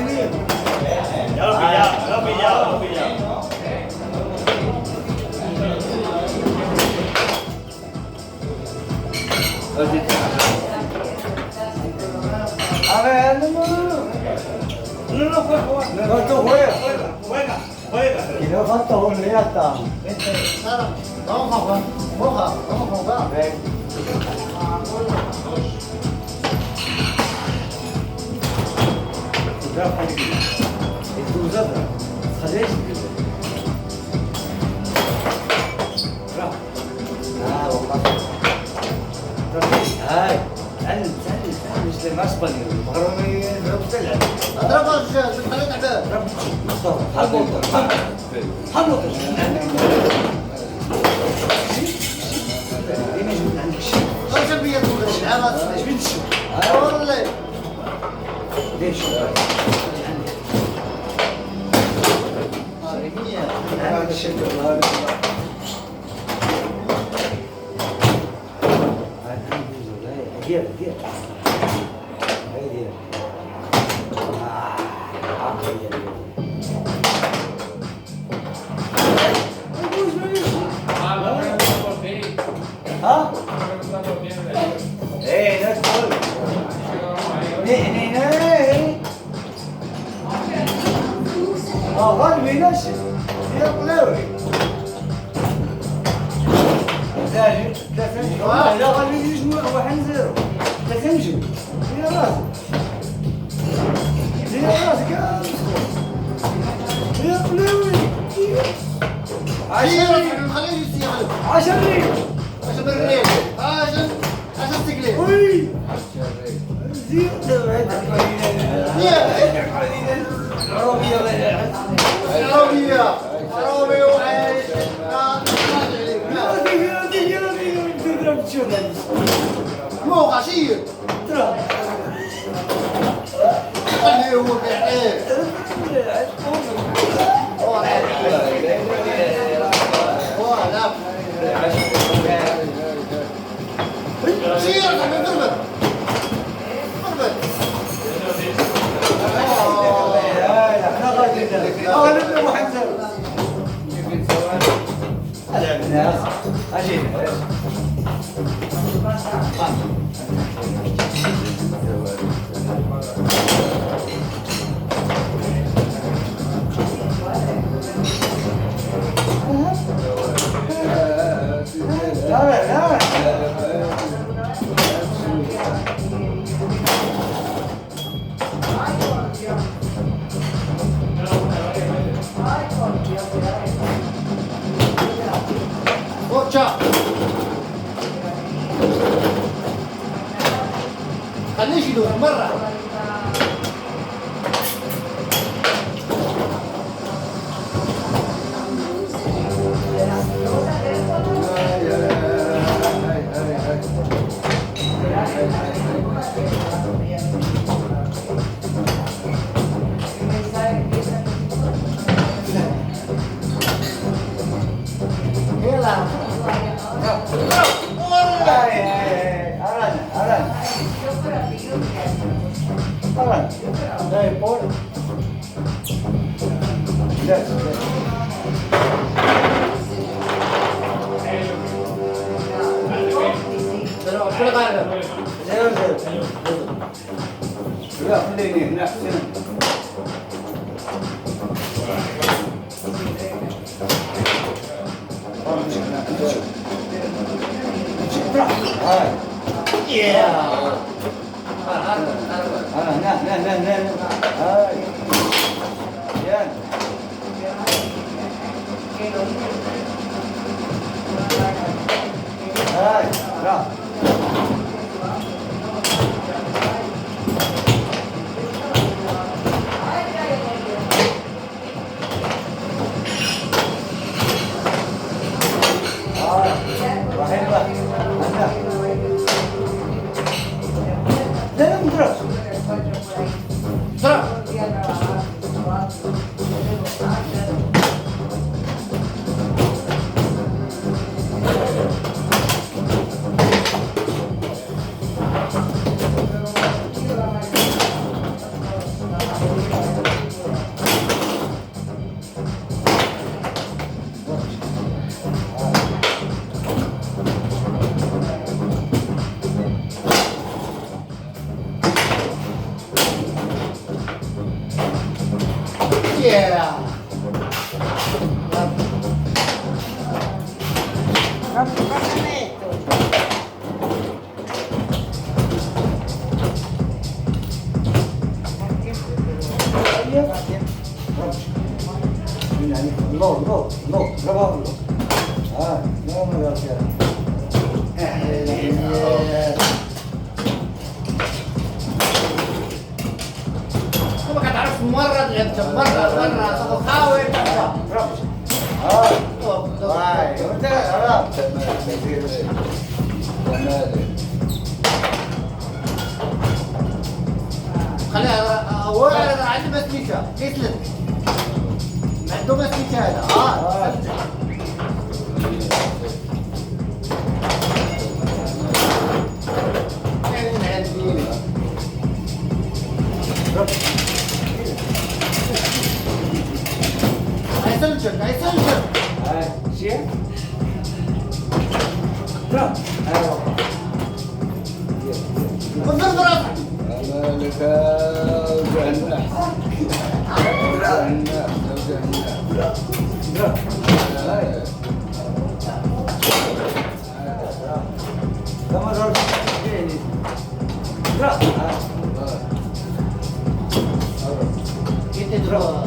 Ya lo he pillado. A ver, no, tú juega. Que no falta uno, ya está. Vamos a jugar. Ven. Esto uzatma. Sadece bravo. والله. هاي تعلم مش ما اسباني المغربي يضرب تلعب. اضرب الرجال خليه تعبان. حمض عندك شيء. خرج بيا تقول العبات. ايش بتشوف؟ والله. ليش؟ هذا الشيء دير هاي دير ها؟ ايه ناس تقول ني غالبي نفسي يا قلاوي لا غالبي يجمع واحد زيرو لا تمشي يا راسك يا قلاوي خليه يستيقظ. 10 ريال عشان بالريل. عشان تقليل. وي زين عربية وعايش. مو غشير. خليه هو بيعيش. خليه يشيلوه مرة. Yeah. No, no, no, grabámoslo. Ah, no me da fiel. كما كتعرف مرة لعبت مرة تحاول Vai, انت خلاص. خليها اولا انا عندي مسميكة كيسلت عنده مسميكة هذا هيسلجك شيء؟ لا. ايوه. انظر براسك أمالك وجهنا لما ضربت لا. انت تروح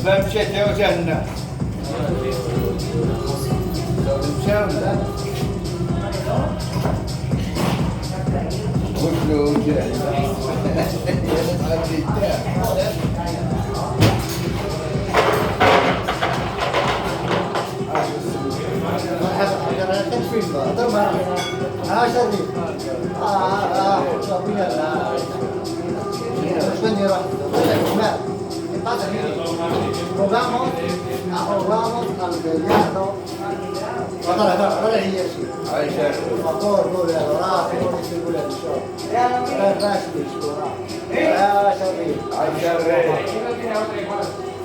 فمشيت يا وجهنا كله وجهنا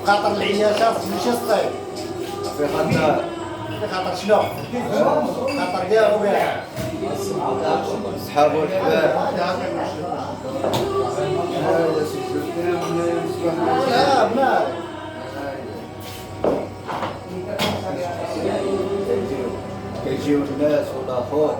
خاطر العياشات ماشي الصيف في خطر خاطر شنو؟ خاطر كاع وكاع اصحاب الحباب لا ما كيجيو الناس والاخر